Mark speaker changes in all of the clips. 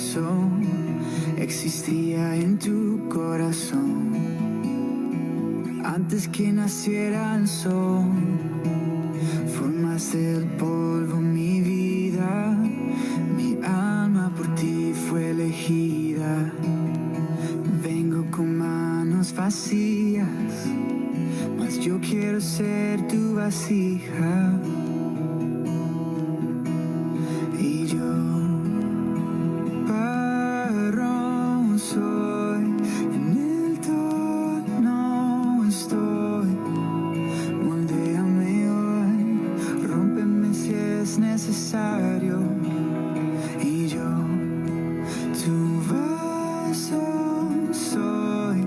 Speaker 1: universo existía en tu corazón. Antes que naciera el sol, formaste el polvo mi vida. Mi alma por ti fue elegida. Vengo con manos vacías, mas yo quiero ser tu vasija. Y yo barro soy, en el torno estoy. Moldéame hoy, rómpeme si es necesario. Y yo tu vaso soy,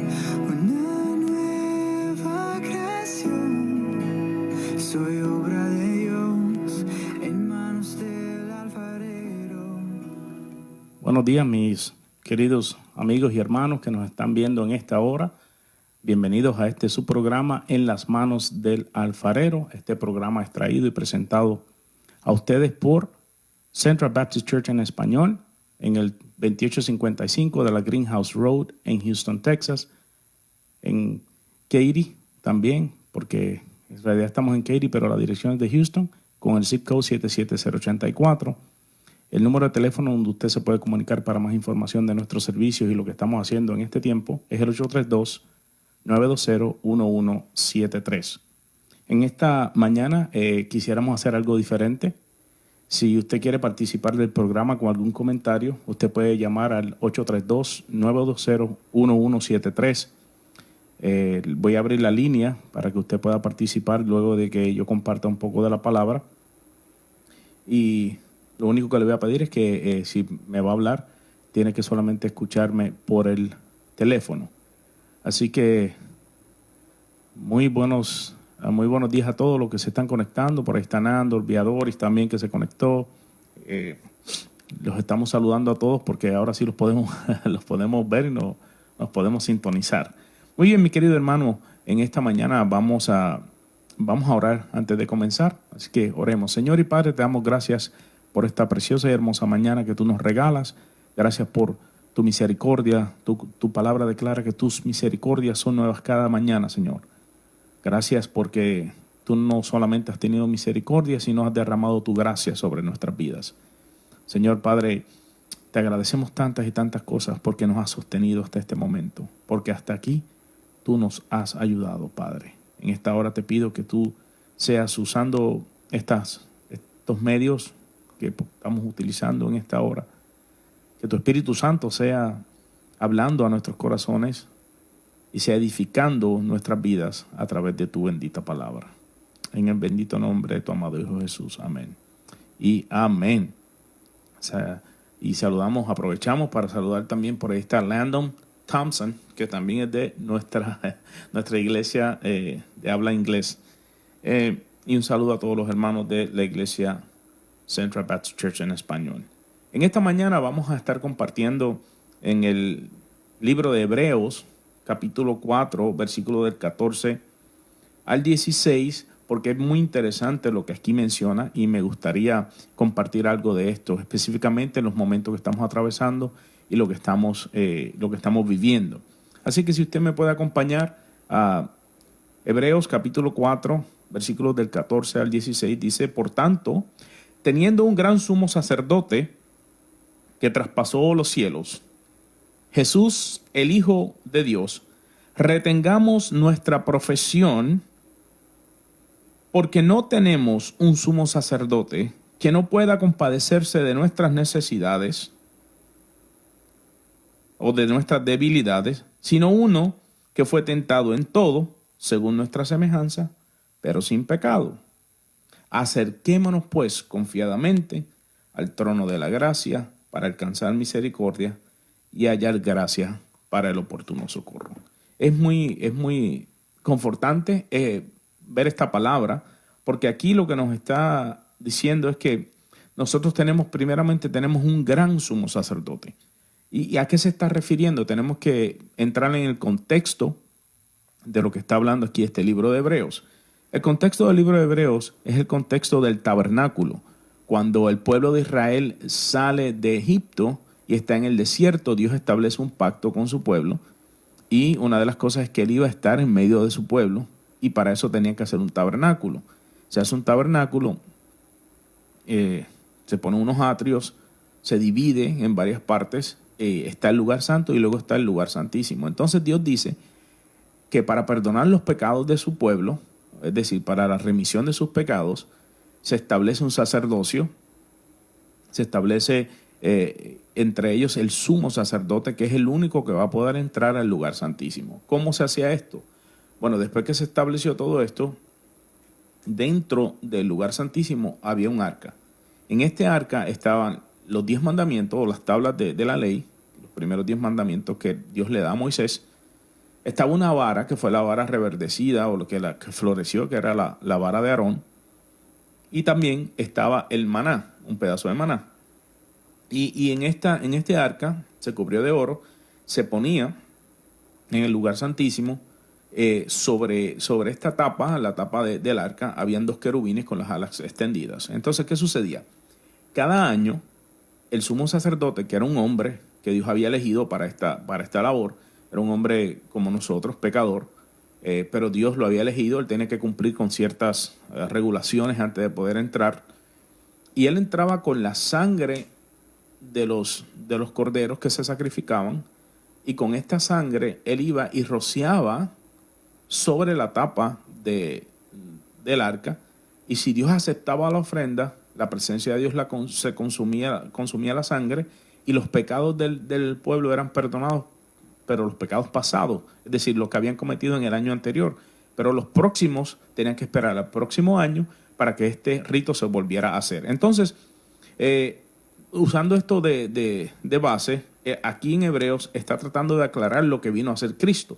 Speaker 1: una nueva creación. Soy obra de Dios en manos del alfarero.
Speaker 2: Buenos días, mis queridos amigos y hermanos que nos están viendo en esta hora. Bienvenidos a este su programa En las manos del alfarero. Este programa es traído y presentado a ustedes por Central Baptist Church en español, en el 2855 de la Greenhouse Road en Houston, Texas. En Katy también, porque en realidad estamos en Katy, pero la dirección es de Houston, con el zip code 77084. El número de teléfono donde usted se puede comunicar para más información de nuestros servicios y lo que estamos haciendo en este tiempo es el 832-920-1173. En esta mañana quisiéramos hacer algo diferente. Si usted quiere participar del programa con algún comentario, usted puede llamar al 832-920-1173. Voy a abrir la línea para que usted pueda participar luego de que yo comparta un poco de la palabra. Y lo único que le voy a pedir es que si me va a hablar, tiene que solamente escucharme por el teléfono. Así que muy buenos días a todos los que se están conectando. Por ahí está Nando, el Viadoris también que se conectó. Los estamos saludando a todos porque ahora sí los podemos ver y nos podemos sintonizar. Muy bien, mi querido hermano, en esta mañana vamos a orar antes de comenzar. Así que oremos. Señor y Padre, te damos gracias por esta preciosa y hermosa mañana que tú nos regalas. Gracias por tu misericordia. Tu palabra declara que tus misericordias son nuevas cada mañana, Señor. Gracias porque tú no solamente has tenido misericordia, sino has derramado tu gracia sobre nuestras vidas. Señor Padre, te agradecemos tantas y tantas cosas porque nos has sostenido hasta este momento, porque hasta aquí tú nos has ayudado, Padre. En esta hora te pido que tú seas usando estos medios que estamos utilizando en esta hora, que tu Espíritu Santo sea hablando a nuestros corazones y sea edificando nuestras vidas a través de tu bendita palabra. En el bendito nombre de tu amado Hijo Jesús. Amén. Y amén. Aprovechamos para saludar también, por ahí está Landon Thompson, que también es de nuestra iglesia de habla inglés. Y un saludo a todos los hermanos de la iglesia Central Baptist Church en español. En esta mañana vamos a estar compartiendo en el libro de Hebreos, capítulo 4, versículo del 14 al 16, porque es muy interesante lo que aquí menciona y me gustaría compartir algo de esto, específicamente en los momentos que estamos atravesando y lo que estamos viviendo. Así que si usted me puede acompañar a Hebreos capítulo 4, versículos del 14 al 16, dice: por tanto, teniendo un gran sumo sacerdote que traspasó los cielos, Jesús, el Hijo de Dios, retengamos nuestra profesión, porque no tenemos un sumo sacerdote que no pueda compadecerse de nuestras necesidades o de nuestras debilidades, sino uno que fue tentado en todo, según nuestra semejanza, pero sin pecado. Acerquémonos pues confiadamente al trono de la gracia para alcanzar misericordia y hallar gracia para el oportuno socorro. Es muy confortante ver esta palabra, porque aquí lo que nos está diciendo es que nosotros tenemos un gran sumo sacerdote. ¿Y a qué se está refiriendo? Tenemos que entrar en el contexto de lo que está hablando aquí este libro de Hebreos. El contexto del libro de Hebreos es el contexto del tabernáculo, cuando el pueblo de Israel sale de Egipto y está en el desierto, Dios establece un pacto con su pueblo. Y una de las cosas es que él iba a estar en medio de su pueblo, y para eso tenía que hacer un tabernáculo. Se hace un tabernáculo, se ponen unos atrios, se divide en varias partes, está el lugar santo y luego está el lugar santísimo. Entonces Dios dice que para perdonar los pecados de su pueblo, es decir, para la remisión de sus pecados, se establece un sacerdocio, se establece entre ellos el sumo sacerdote, que es el único que va a poder entrar al lugar santísimo. ¿Cómo se hacía esto? Bueno, después que se estableció todo esto, dentro del lugar santísimo había un arca. En este arca estaban los 10 mandamientos o las tablas de la ley, los primeros 10 mandamientos que Dios le da a Moisés. Estaba una vara, que fue la vara reverdecida o lo que floreció, que era la vara de Aarón. Y también estaba el maná, un pedazo de maná. Y en este arca se cubrió de oro, se ponía en el lugar santísimo, sobre esta tapa, la tapa del arca, habían 2 querubines con las alas extendidas. Entonces, ¿qué sucedía? Cada año, el sumo sacerdote, que era un hombre que Dios había elegido para esta labor, era un hombre como nosotros, pecador, pero Dios lo había elegido, él tenía que cumplir con ciertas regulaciones antes de poder entrar. Y él entraba con la sangre de los corderos que se sacrificaban, y con esta sangre él iba y rociaba sobre la tapa del arca, y si Dios aceptaba la ofrenda, la presencia de Dios se consumía la sangre, y los pecados del pueblo eran perdonados, pero los pecados pasados, es decir, los que habían cometido en el año anterior, pero los próximos tenían que esperar al próximo año para que este rito se volviera a hacer. Entonces, usando esto de base, aquí en Hebreos está tratando de aclarar lo que vino a hacer Cristo.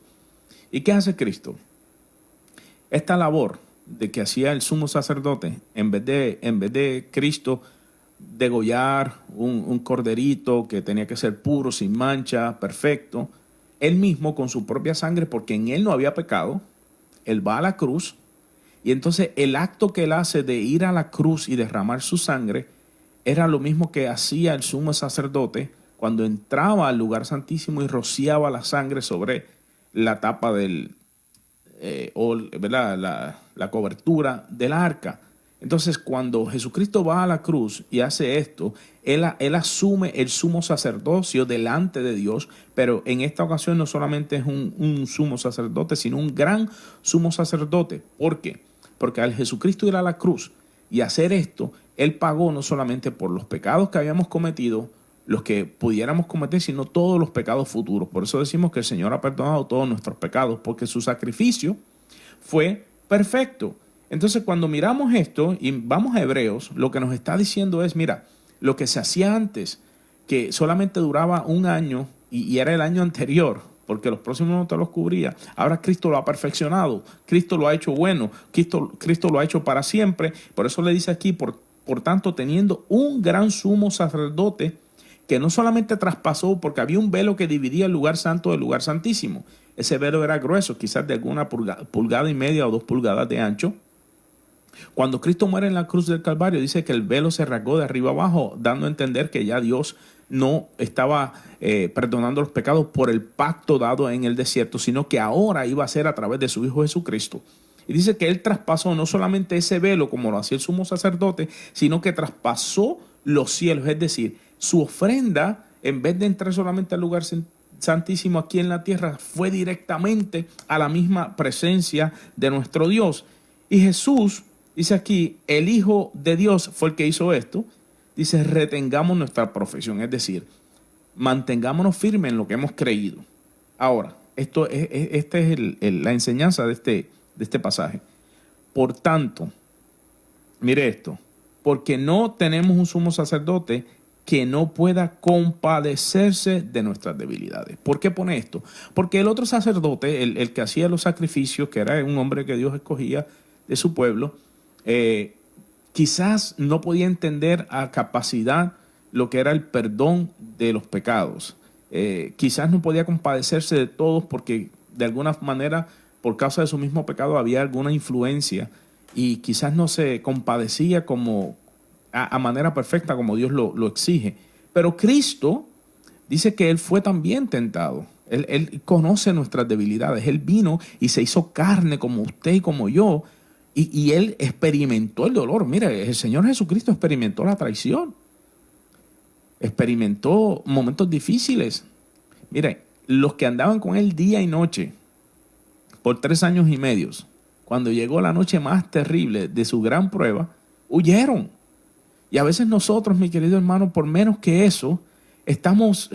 Speaker 2: ¿Y qué hace Cristo? Esta labor de que hacía el sumo sacerdote, en vez de Cristo degollar un corderito que tenía que ser puro, sin mancha, perfecto, él mismo con su propia sangre, porque en él no había pecado, él va a la cruz, y entonces el acto que él hace de ir a la cruz y derramar su sangre era lo mismo que hacía el sumo sacerdote cuando entraba al lugar santísimo y rociaba la sangre sobre la tapa la cobertura del arca. Entonces, cuando Jesucristo va a la cruz y hace esto, él asume el sumo sacerdocio delante de Dios, pero en esta ocasión no solamente es un sumo sacerdote, sino un gran sumo sacerdote. ¿Por qué? Porque al Jesucristo ir a la cruz y hacer esto, él pagó no solamente por los pecados que habíamos cometido, los que pudiéramos cometer, sino todos los pecados futuros. Por eso decimos que el Señor ha perdonado todos nuestros pecados, porque su sacrificio fue perfecto. Entonces, cuando miramos esto y vamos a Hebreos, lo que nos está diciendo es, mira, lo que se hacía antes, que solamente duraba un año y era el año anterior, porque los próximos no te los cubría. Ahora Cristo lo ha perfeccionado, Cristo lo ha hecho bueno, Cristo lo ha hecho para siempre. Por eso le dice aquí, por tanto, teniendo un gran sumo sacerdote que no solamente traspasó, porque había un velo que dividía el lugar santo del lugar santísimo. Ese velo era grueso, quizás de alguna pulgada y media o 2 pulgadas de ancho. Cuando Cristo muere en la cruz del Calvario, dice que el velo se rasgó de arriba abajo, dando a entender que ya Dios no estaba perdonando los pecados por el pacto dado en el desierto, sino que ahora iba a ser a través de su Hijo Jesucristo. Y dice que él traspasó no solamente ese velo como lo hacía el sumo sacerdote, sino que traspasó los cielos. Es decir, su ofrenda, en vez de entrar solamente al lugar santísimo aquí en la tierra, fue directamente a la misma presencia de nuestro Dios. Y Jesús, dice aquí, el Hijo de Dios fue el que hizo esto. Dice, retengamos nuestra profesión, es decir, mantengámonos firmes en lo que hemos creído. Ahora, esta es la enseñanza de este pasaje. Por tanto, mire esto, porque no tenemos un sumo sacerdote que no pueda compadecerse de nuestras debilidades. ¿Por qué pone esto? Porque el otro sacerdote, el que hacía los sacrificios, que era un hombre que Dios escogía de su pueblo, quizás no podía entender a capacidad lo que era el perdón de los pecados. Quizás no podía compadecerse de todos porque de alguna manera, por causa de su mismo pecado, había alguna influencia y quizás no se compadecía a manera perfecta como Dios lo exige. Pero Cristo dice que Él fue también tentado. Él conoce nuestras debilidades. Él vino y se hizo carne como usted y como yo. Y Él experimentó el dolor. Mire, el Señor Jesucristo experimentó la traición. Experimentó momentos difíciles. Mire, los que andaban con Él día y noche por 3 años y medio, cuando llegó la noche más terrible de su gran prueba, huyeron. Y a veces nosotros, mi querido hermano, por menos que eso, estamos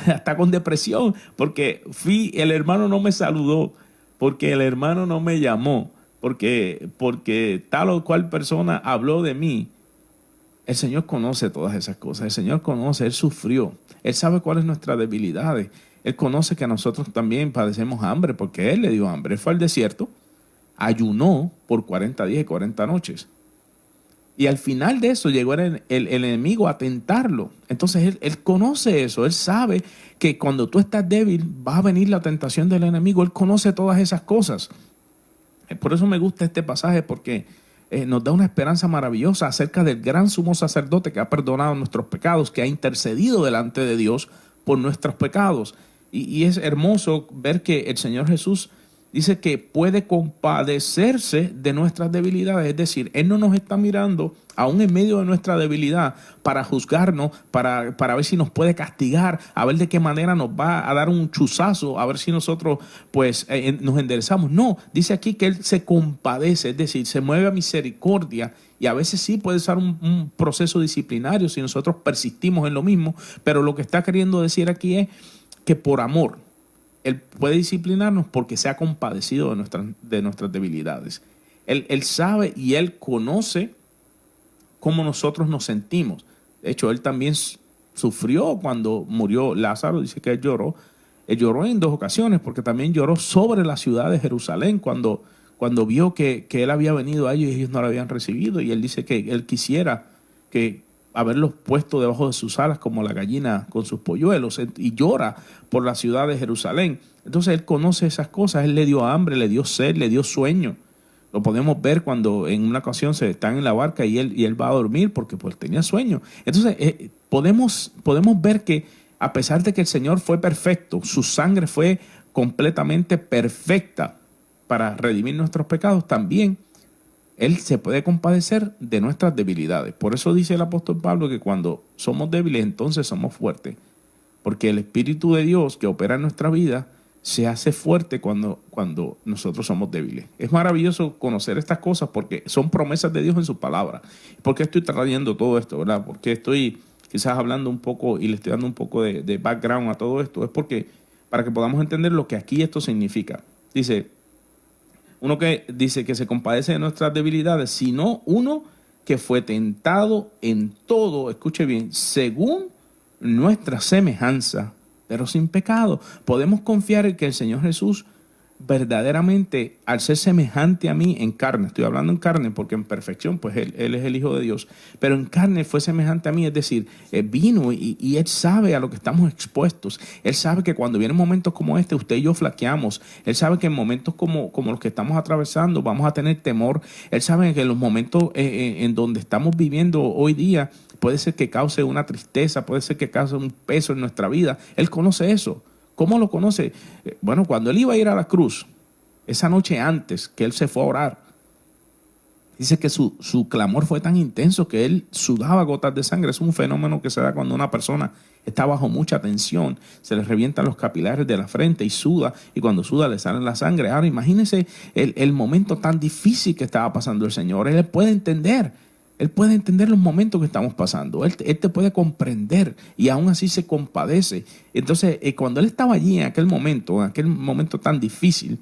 Speaker 2: hasta con depresión, porque el hermano no me saludó, porque el hermano no me llamó, porque tal o cual persona habló de mí. El Señor conoce todas esas cosas. El Señor conoce, Él sufrió. Él sabe cuáles son nuestras debilidades. Él conoce que nosotros también padecemos hambre, porque Él le dio hambre. Él fue al desierto, ayunó por 40 días y 40 noches. Y al final de eso llegó el enemigo a tentarlo. Entonces él conoce eso. Él sabe que cuando tú estás débil va a venir la tentación del enemigo. Él conoce todas esas cosas. Por eso me gusta este pasaje, porque nos da una esperanza maravillosa acerca del gran sumo sacerdote que ha perdonado nuestros pecados, que ha intercedido delante de Dios por nuestros pecados. Y es hermoso ver que el Señor Jesús dice que puede compadecerse de nuestras debilidades. Es decir, Él no nos está mirando aún en medio de nuestra debilidad para juzgarnos, para ver si nos puede castigar, a ver de qué manera nos va a dar un chuzazo, a ver si nosotros pues nos enderezamos. No, dice aquí que Él se compadece, es decir, se mueve a misericordia. Y a veces sí puede ser un proceso disciplinario si nosotros persistimos en lo mismo, pero lo que está queriendo decir aquí es que por amor Él puede disciplinarnos porque se ha compadecido de nuestras debilidades. Él sabe y Él conoce cómo nosotros nos sentimos. De hecho, Él también sufrió cuando murió Lázaro. Dice que Él lloró. Él lloró en 2 ocasiones, porque también lloró sobre la ciudad de Jerusalén cuando vio que Él había venido a ellos y ellos no lo habían recibido. Y Él dice que Él quisiera haberlos puesto debajo de sus alas como la gallina con sus polluelos, y llora por la ciudad de Jerusalén. Entonces Él conoce esas cosas. Él le dio hambre, le dio sed, le dio sueño. Lo podemos ver cuando en una ocasión se están en la barca y él va a dormir porque pues tenía sueño. Entonces podemos ver que a pesar de que el Señor fue perfecto, su sangre fue completamente perfecta para redimir nuestros pecados, también Él se puede compadecer de nuestras debilidades. Por eso dice el apóstol Pablo que cuando somos débiles, entonces somos fuertes. Porque el Espíritu de Dios que opera en nuestra vida se hace fuerte cuando nosotros somos débiles. Es maravilloso conocer estas cosas porque son promesas de Dios en su palabra. ¿Por qué estoy trayendo todo esto, verdad? Porque estoy quizás hablando un poco y le estoy dando un poco de background a todo esto. Es porque para que podamos entender lo que aquí esto significa. Dice, uno que dice que se compadece de nuestras debilidades, sino uno que fue tentado en todo, escuche bien, según nuestra semejanza, pero sin pecado. Podemos confiar en que el Señor Jesús verdaderamente, al ser semejante a mí en carne, estoy hablando en carne porque en perfección pues él es el Hijo de Dios, pero en carne fue semejante a mí, es decir, vino y Él sabe a lo que estamos expuestos. Él sabe que cuando vienen momentos como este, usted y yo flaqueamos. Él sabe que en momentos como los que estamos atravesando vamos a tener temor. Él sabe que en los momentos en donde estamos viviendo hoy día puede ser que cause una tristeza, puede ser que cause un peso en nuestra vida. Él conoce eso. ¿Cómo lo conoce? Bueno, cuando Él iba a ir a la cruz, esa noche antes que Él se fue a orar, dice que su clamor fue tan intenso que Él sudaba gotas de sangre. Es un fenómeno que se da cuando una persona está bajo mucha tensión. Se le revientan los capilares de la frente y suda, y cuando suda le sale la sangre. Ahora imagínense el momento tan difícil que estaba pasando el Señor. Él puede entender. Él puede entender los momentos que estamos pasando. Él te puede comprender y aún así se compadece. Entonces, cuando Él estaba allí en aquel momento tan difícil,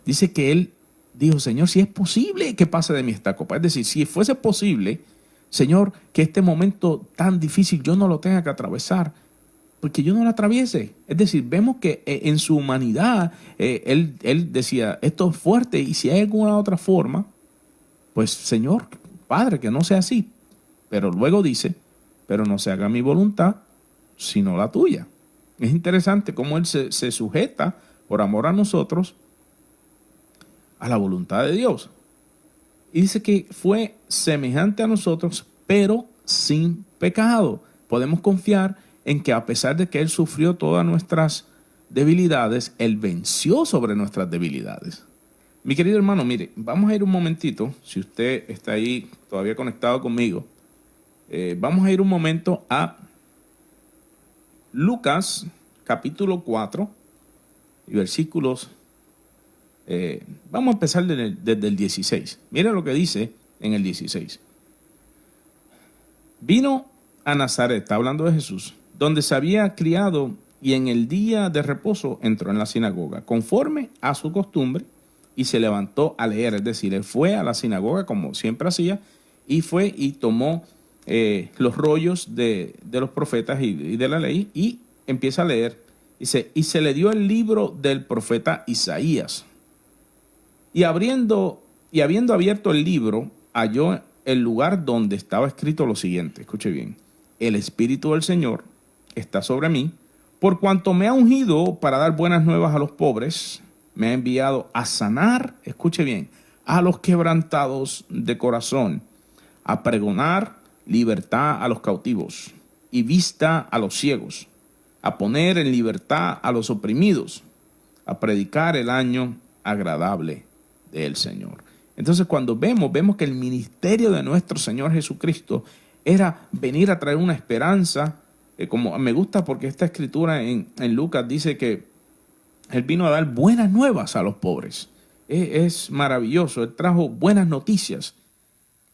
Speaker 2: dice que Él dijo, Señor, si es posible que pase de mí esta copa. Es decir, si fuese posible, Señor, que este momento tan difícil yo no lo tenga que atravesar, porque yo no lo atraviese. Es decir, vemos que en su humanidad, él decía, esto es fuerte y si hay alguna otra forma, pues Señor, Padre, que no sea así. Pero luego dice, pero no se haga mi voluntad, sino la tuya. Es interesante cómo Él se sujeta por amor a nosotros a la voluntad de Dios. Y dice que fue semejante a nosotros, pero sin pecado. Podemos confiar en que a pesar de que Él sufrió todas nuestras debilidades, Él venció sobre nuestras debilidades. Mi querido hermano, mire, vamos a ir un momentito, si usted está ahí todavía conectado conmigo, vamos a ir un momento a Lucas capítulo 4 y versículos, vamos a empezar desde el 16. Mira lo que dice en el 16. Vino a Nazaret, está hablando de Jesús, donde se había criado, y en el día de reposo entró en la sinagoga, conforme a su costumbre, y se levantó a leer. Es decir, él fue a la sinagoga como siempre hacía, y fue y tomó los rollos de los profetas y de la ley, y empieza a leer. Dice, y se le dio el libro del profeta Isaías. Y habiendo abierto el libro, halló el lugar donde estaba escrito lo siguiente. Escuche bien. El Espíritu del Señor está sobre mí, por cuanto me ha ungido para dar buenas nuevas a los pobres, me ha enviado a sanar, escuche bien, a los quebrantados de corazón, a pregonar libertad a los cautivos y vista a los ciegos, a poner en libertad a los oprimidos, a predicar el año agradable del Señor. Entonces, cuando vemos que el ministerio de nuestro Señor Jesucristo era venir a traer una esperanza, como me gusta porque esta escritura en Lucas dice que Él vino a dar buenas nuevas a los pobres. Es maravilloso, Él trajo buenas noticias.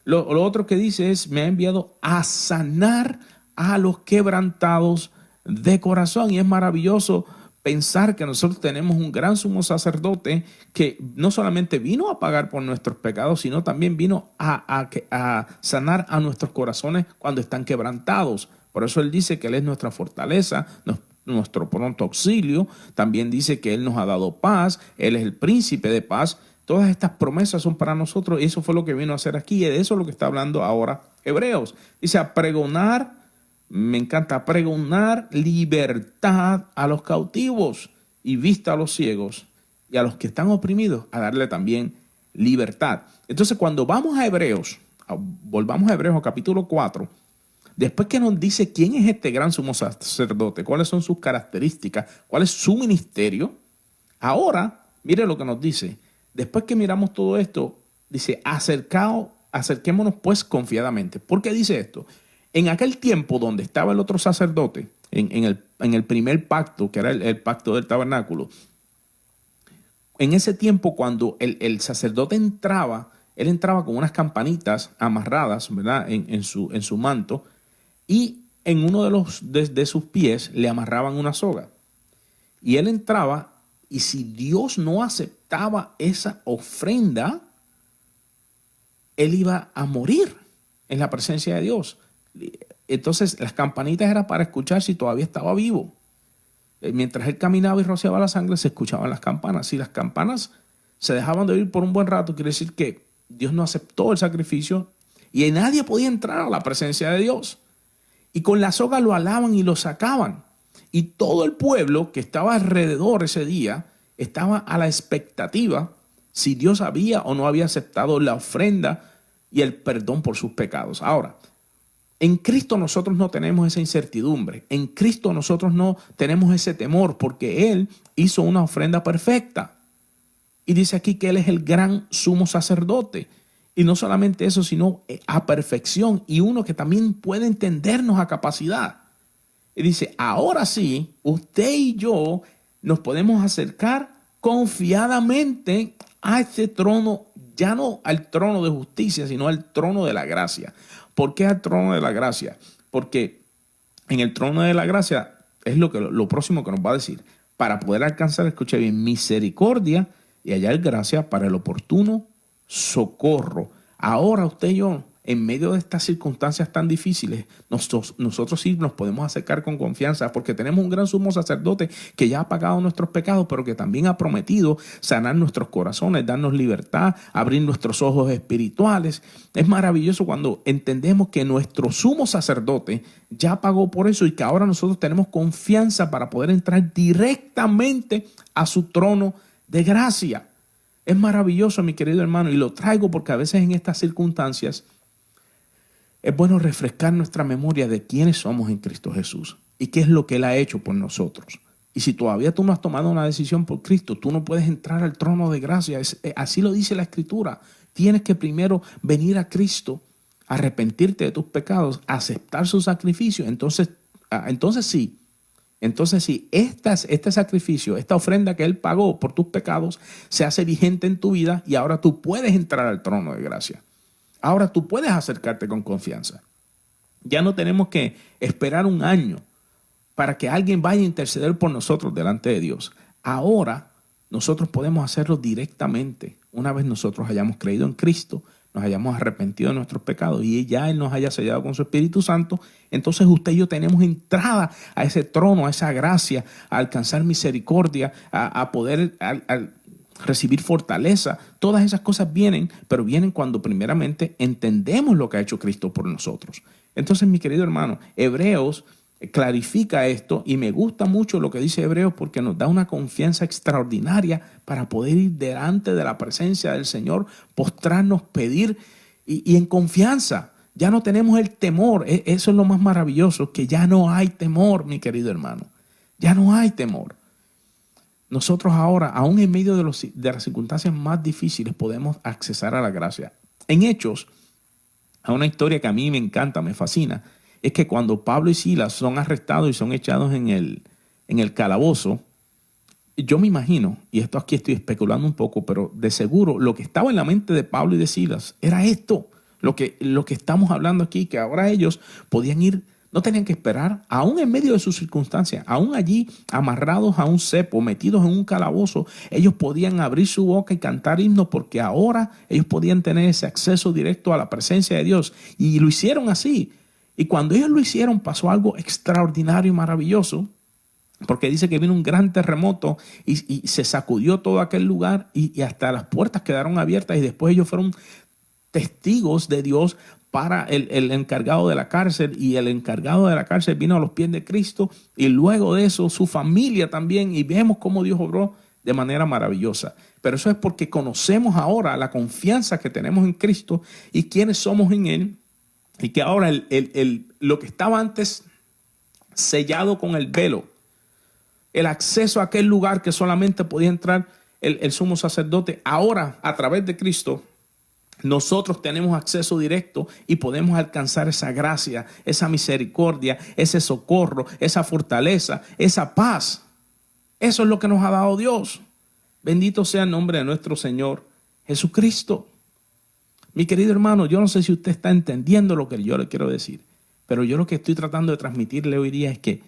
Speaker 2: Lo otro que dice es, me ha enviado a sanar a los quebrantados de corazón. Y es maravilloso pensar que nosotros tenemos un gran sumo sacerdote que no solamente vino a pagar por nuestros pecados, sino también vino a sanar a nuestros corazones cuando están quebrantados. Por eso Él dice que Él es nuestra fortaleza, nuestro pronto auxilio. También dice que Él nos ha dado paz, Él es el príncipe de paz. Todas estas promesas son para nosotros y eso fue lo que vino a hacer aquí. Y de eso es lo que está hablando ahora Hebreos. Dice a pregonar, me encanta, a pregonar libertad a los cautivos y vista a los ciegos, y a los que están oprimidos a darle también libertad. Entonces, cuando vamos a Hebreos, volvamos a Hebreos capítulo 4, después que nos dice quién es este gran sumo sacerdote, cuáles son sus características, cuál es su ministerio, ahora mire lo que nos dice. Después que miramos todo esto, dice, acerquémonos pues confiadamente. ¿Por qué dice esto? En aquel tiempo donde estaba el otro sacerdote, en el primer pacto, que era el pacto del tabernáculo, en ese tiempo cuando el sacerdote entraba, él entraba con unas campanitas amarradas, ¿verdad?, en su manto, y en uno de sus pies le amarraban una soga. Y él entraba, y si Dios no aceptaba esa ofrenda, él iba a morir en la presencia de Dios. Entonces las campanitas eran para escuchar si todavía estaba vivo. Mientras él caminaba y rociaba la sangre, se escuchaban las campanas. Si las campanas se dejaban de oír por un buen rato, quiere decir que Dios no aceptó el sacrificio y nadie podía entrar a la presencia de Dios. Y con la soga lo alaban y lo sacaban. Y todo el pueblo que estaba alrededor ese día estaba a la expectativa si Dios había o no había aceptado la ofrenda y el perdón por sus pecados. Ahora, en Cristo nosotros no tenemos esa incertidumbre. En Cristo nosotros no tenemos ese temor porque Él hizo una ofrenda perfecta. Y dice aquí que Él es el gran sumo sacerdote. Y no solamente eso, sino a perfección. Y uno que también puede entendernos a capacidad. Y dice, ahora sí, usted y yo nos podemos acercar confiadamente a este trono, ya no al trono de justicia, sino al trono de la gracia. ¿Por qué al trono de la gracia? Porque en el trono de la gracia es lo próximo que nos va a decir. Para poder alcanzar, escuche bien, misericordia y hallar gracia para el oportuno socorro. Ahora usted y yo, en medio de estas circunstancias tan difíciles, nosotros sí nos podemos acercar con confianza porque tenemos un gran sumo sacerdote que ya ha pagado nuestros pecados, pero que también ha prometido sanar nuestros corazones, darnos libertad, abrir nuestros ojos espirituales. Es maravilloso cuando entendemos que nuestro sumo sacerdote ya pagó por eso y que ahora nosotros tenemos confianza para poder entrar directamente a su trono de gracia. Es maravilloso, mi querido hermano, y lo traigo porque a veces en estas circunstancias es bueno refrescar nuestra memoria de quiénes somos en Cristo Jesús. y qué es lo que Él ha hecho por nosotros. Y si todavía tú no has tomado una decisión por Cristo, tú no puedes entrar al trono de gracia. Así lo dice la Escritura. Tienes que primero venir a Cristo, arrepentirte de tus pecados, aceptar su sacrificio. Entonces sí, este sacrificio, esta ofrenda que Él pagó por tus pecados, se hace vigente en tu vida y ahora tú puedes entrar al trono de gracia. Ahora tú puedes acercarte con confianza. Ya no tenemos que esperar un año para que alguien vaya a interceder por nosotros delante de Dios. Ahora nosotros podemos hacerlo directamente. Una vez nosotros hayamos creído en Cristo, nos hayamos arrepentido de nuestros pecados y ya Él nos haya sellado con su Espíritu Santo, entonces usted y yo tenemos entrada a ese trono, a esa gracia, a alcanzar misericordia, a poder recibir fortaleza. Todas esas cosas vienen, pero vienen cuando primeramente entendemos lo que ha hecho Cristo por nosotros. Entonces, mi querido hermano, Hebreos clarifica esto y me gusta mucho lo que dice Hebreos porque nos da una confianza extraordinaria para poder ir delante de la presencia del Señor, postrarnos, pedir y en confianza. Ya no tenemos el temor. Eso es lo más maravilloso, que ya no hay temor, mi querido hermano. Ya no hay temor. Nosotros ahora, aún en medio de las circunstancias más difíciles, podemos accesar a la gracia. En Hechos, a una historia que a mí me encanta, me fascina, es que cuando Pablo y Silas son arrestados y son echados en el calabozo, yo me imagino, y esto aquí estoy especulando un poco, pero de seguro lo que estaba en la mente de Pablo y de Silas era esto, lo que estamos hablando aquí, que ahora ellos podían ir, no tenían que esperar, aún en medio de sus circunstancias, aún allí amarrados a un cepo, metidos en un calabozo, ellos podían abrir su boca y cantar himnos porque ahora ellos podían tener ese acceso directo a la presencia de Dios. Y lo hicieron así. Y cuando ellos lo hicieron, pasó algo extraordinario y maravilloso, porque dice que vino un gran terremoto y se sacudió todo aquel lugar y hasta las puertas quedaron abiertas y después ellos fueron testigos de Dios para el encargado de la cárcel, y el encargado de la cárcel vino a los pies de Cristo y luego de eso su familia también, y vemos cómo Dios obró de manera maravillosa. Pero eso es porque conocemos ahora la confianza que tenemos en Cristo y quiénes somos en Él. Y que ahora lo que estaba antes sellado con el velo, el acceso a aquel lugar que solamente podía entrar el sumo sacerdote, ahora a través de Cristo, nosotros tenemos acceso directo y podemos alcanzar esa gracia, esa misericordia, ese socorro, esa fortaleza, esa paz. Eso es lo que nos ha dado Dios. Bendito sea el nombre de nuestro Señor Jesucristo. Mi querido hermano, yo no sé si usted está entendiendo lo que yo le quiero decir, pero yo lo que estoy tratando de transmitirle hoy día es que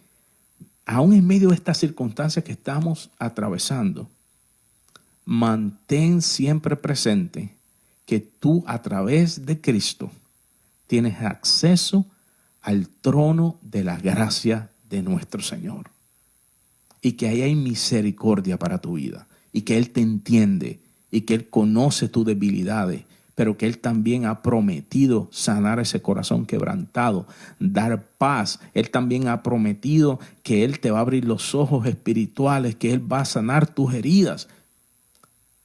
Speaker 2: aún en medio de estas circunstancias que estamos atravesando, mantén siempre presente que tú a través de Cristo tienes acceso al trono de la gracia de nuestro Señor. Y que ahí hay misericordia para tu vida, y que Él te entiende, y que Él conoce tus debilidades, pero que Él también ha prometido sanar ese corazón quebrantado, dar paz. Él también ha prometido que Él te va a abrir los ojos espirituales, que Él va a sanar tus heridas,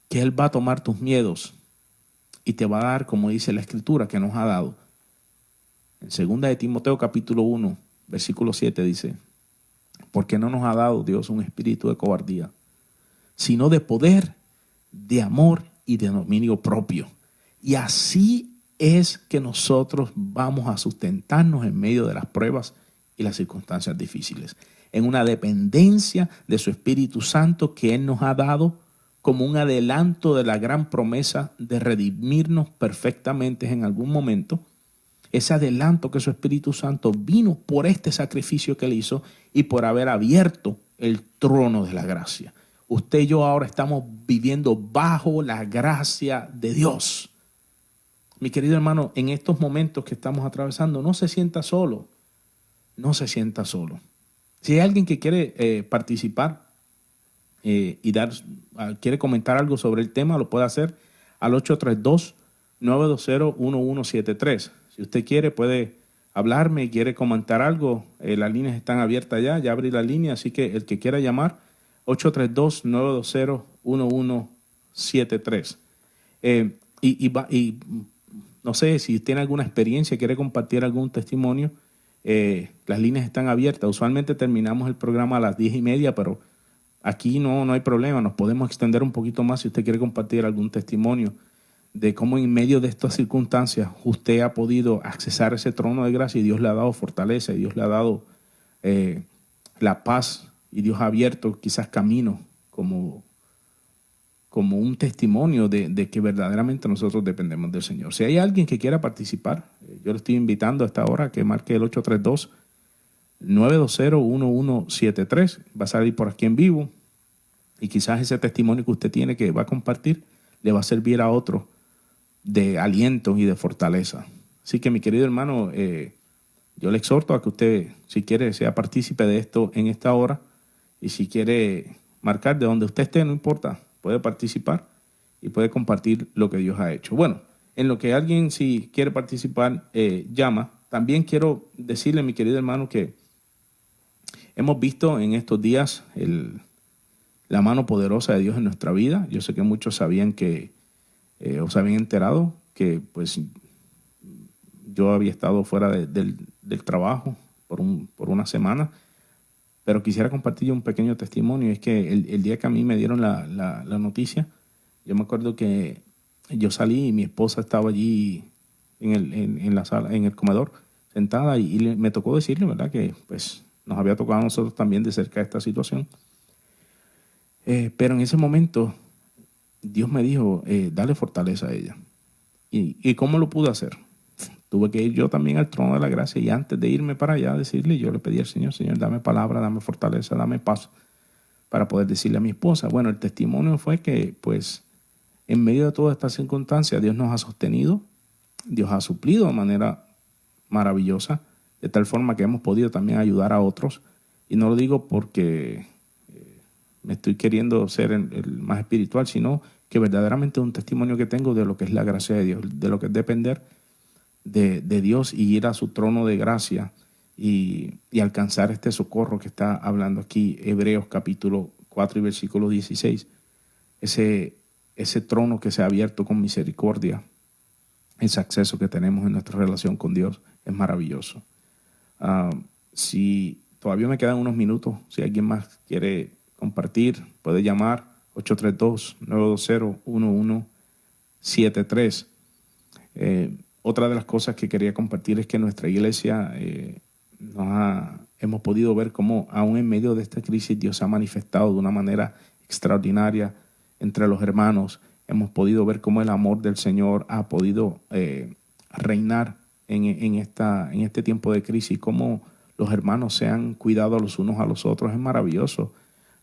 Speaker 2: que Él va a tomar tus miedos y te va a dar, como dice la Escritura que nos ha dado. En 2 de Timoteo capítulo 1, versículo 7 dice: porque no nos ha dado Dios un espíritu de cobardía, sino de poder, de amor y de dominio propio. Y así es que nosotros vamos a sustentarnos en medio de las pruebas y las circunstancias difíciles, en una dependencia de su Espíritu Santo que Él nos ha dado como un adelanto de la gran promesa de redimirnos perfectamente en algún momento. Ese adelanto que su Espíritu Santo vino por este sacrificio que Él hizo y por haber abierto el trono de la gracia. Usted y yo ahora estamos viviendo bajo la gracia de Dios. Mi querido hermano, en estos momentos que estamos atravesando, no se sienta solo. No se sienta solo. Si hay alguien que quiere participar y quiere comentar algo sobre el tema, lo puede hacer al 832-920-1173. Si usted quiere, puede hablarme y quiere comentar algo. Las líneas están abiertas ya abrí la línea, así que el que quiera llamar, 832-920-1173. Y no sé si tiene alguna experiencia, quiere compartir algún testimonio, las líneas están abiertas. Usualmente terminamos el programa a las 10:30, pero aquí no hay problema. Nos podemos extender un poquito más si usted quiere compartir algún testimonio de cómo en medio de estas circunstancias usted ha podido accesar ese trono de gracia y Dios le ha dado fortaleza y Dios le ha dado la paz y Dios ha abierto quizás camino como un testimonio de que verdaderamente nosotros dependemos del Señor. Si hay alguien que quiera participar, yo le estoy invitando a esta hora a que marque el 832-920-1173. Va a salir por aquí en vivo y quizás ese testimonio que usted tiene que va a compartir le va a servir a otro de aliento y de fortaleza. Así que, mi querido hermano, yo le exhorto a que usted, si quiere, sea partícipe de esto en esta hora, y si quiere marcar de donde usted esté, no importa, puede participar y puede compartir lo que Dios ha hecho. Bueno, en lo que alguien, si quiere participar, llama, también quiero decirle, mi querido hermano, que hemos visto en estos días la mano poderosa de Dios en nuestra vida. Yo sé que muchos sabían que o se habían enterado que pues yo había estado fuera del trabajo por una semana, pero quisiera compartir un pequeño testimonio. Es que el día que a mí me dieron la noticia, yo me acuerdo que yo salí y mi esposa estaba allí en la sala, en el comedor, sentada, y me tocó decirle, ¿verdad?, que pues nos había tocado a nosotros también de cerca esta situación. Pero en ese momento Dios me dijo, dale fortaleza a ella. ¿Y cómo lo pude hacer? Tuve que ir yo también al trono de la gracia, y antes de irme para allá, decirle, yo le pedí al Señor, Señor, dame palabra, dame fortaleza, dame paz, para poder decirle a mi esposa. Bueno, el testimonio fue que, pues, en medio de todas estas circunstancias, Dios nos ha sostenido, Dios ha suplido de manera maravillosa, de tal forma que hemos podido también ayudar a otros. Y no lo digo porque me estoy queriendo ser el más espiritual, sino que verdaderamente es un testimonio que tengo de lo que es la gracia de Dios, de lo que es depender de Dios y ir a su trono de gracia y alcanzar este socorro que está hablando aquí Hebreos capítulo 4 y versículo 16. Ese trono que se ha abierto con misericordia, ese acceso que tenemos en nuestra relación con Dios es maravilloso. Si todavía me quedan unos minutos, si alguien más quiere compartir, puede llamar 832-920-1173. Otra de las cosas que quería compartir es que nuestra iglesia hemos podido ver cómo aún en medio de esta crisis Dios se ha manifestado de una manera extraordinaria entre los hermanos. Hemos podido ver cómo el amor del Señor ha podido reinar en este tiempo de crisis, cómo los hermanos se han cuidado los unos a los otros. Es maravilloso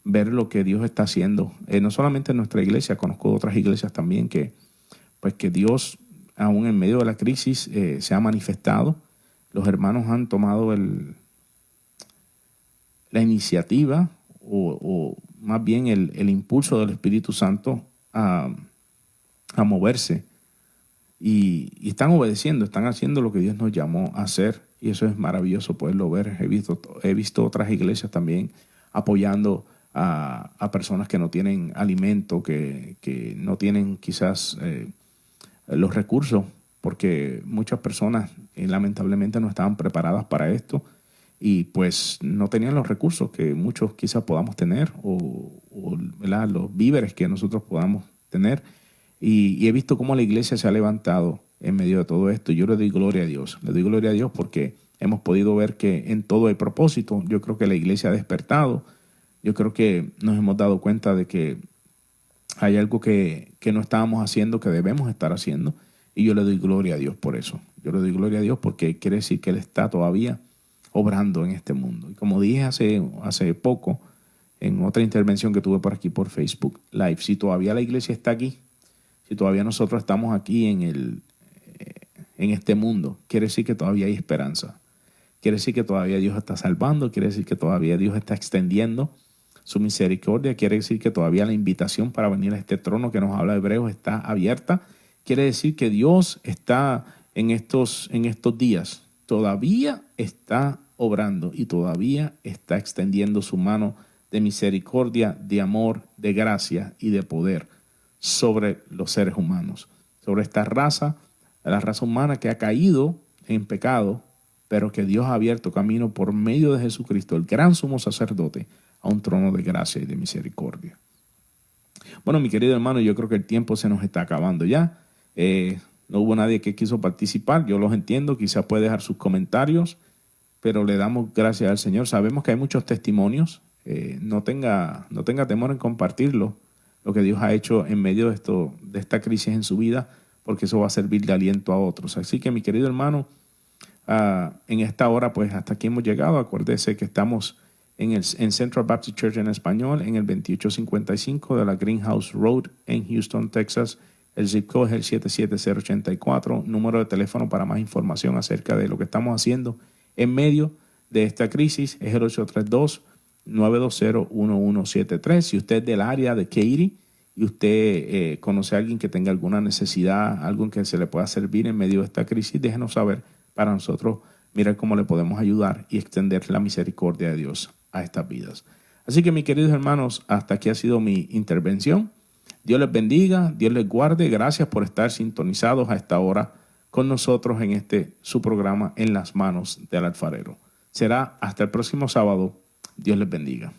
Speaker 2: ver lo que Dios está haciendo. No solamente en nuestra iglesia, conozco otras iglesias también que Dios, aún en medio de la crisis, se ha manifestado. Los hermanos han tomado la iniciativa o más bien el impulso del Espíritu Santo a moverse y están obedeciendo, están haciendo lo que Dios nos llamó a hacer, y eso es maravilloso poderlo ver. He visto otras iglesias también apoyando a personas que no tienen alimento, que no tienen quizás los recursos, porque muchas personas lamentablemente no estaban preparadas para esto y pues no tenían los recursos que muchos quizás podamos tener o los víveres que nosotros podamos tener. Y he visto cómo la iglesia se ha levantado en medio de todo esto. Yo le doy gloria a Dios. Le doy gloria a Dios porque hemos podido ver que en todo hay propósito. Yo creo que la iglesia ha despertado. Yo creo que nos hemos dado cuenta de que hay algo que no estábamos haciendo, que debemos estar haciendo. Y yo le doy gloria a Dios por eso. Yo le doy gloria a Dios porque quiere decir que Él está todavía obrando en este mundo. Y como dije hace poco, en otra intervención que tuve por aquí por Facebook Live, si todavía la iglesia está aquí, si todavía nosotros estamos aquí en este mundo, quiere decir que todavía hay esperanza. Quiere decir que todavía Dios está salvando, quiere decir que todavía Dios está extendiendo su misericordia, quiere decir que todavía la invitación para venir a este trono que nos habla Hebreos está abierta. Quiere decir que Dios está en estos días, todavía está obrando y todavía está extendiendo su mano de misericordia, de amor, de gracia y de poder sobre los seres humanos, sobre esta raza, la raza humana que ha caído en pecado, pero que Dios ha abierto camino por medio de Jesucristo, el gran sumo sacerdote, a un trono de gracia y de misericordia. Bueno, mi querido hermano, yo creo que el tiempo se nos está acabando ya. No hubo nadie que quiso participar, yo los entiendo, quizás puede dejar sus comentarios, pero le damos gracias al Señor. Sabemos que hay muchos testimonios, no tenga temor en compartirlo, lo que Dios ha hecho en medio de esta crisis en su vida, porque eso va a servir de aliento a otros. Así que, mi querido hermano, en esta hora, pues hasta aquí hemos llegado. Acuérdese que estamos en Central Baptist Church en español, en el 2855 de la Greenhouse Road en Houston, Texas. El zip code es el 77084. Número de teléfono para más información acerca de lo que estamos haciendo en medio de esta crisis es el 832-920-1173. Si usted es del área de Katy y usted conoce a alguien que tenga alguna necesidad, algo que se le pueda servir en medio de esta crisis, déjenos saber para nosotros mirar cómo le podemos ayudar y extender la misericordia de Dios a estas vidas. Así que, mis queridos hermanos, hasta aquí ha sido mi intervención. Dios les bendiga, Dios les guarde. Gracias por estar sintonizados a esta hora con nosotros en su programa En las manos del alfarero. Será hasta el próximo sábado. Dios les bendiga.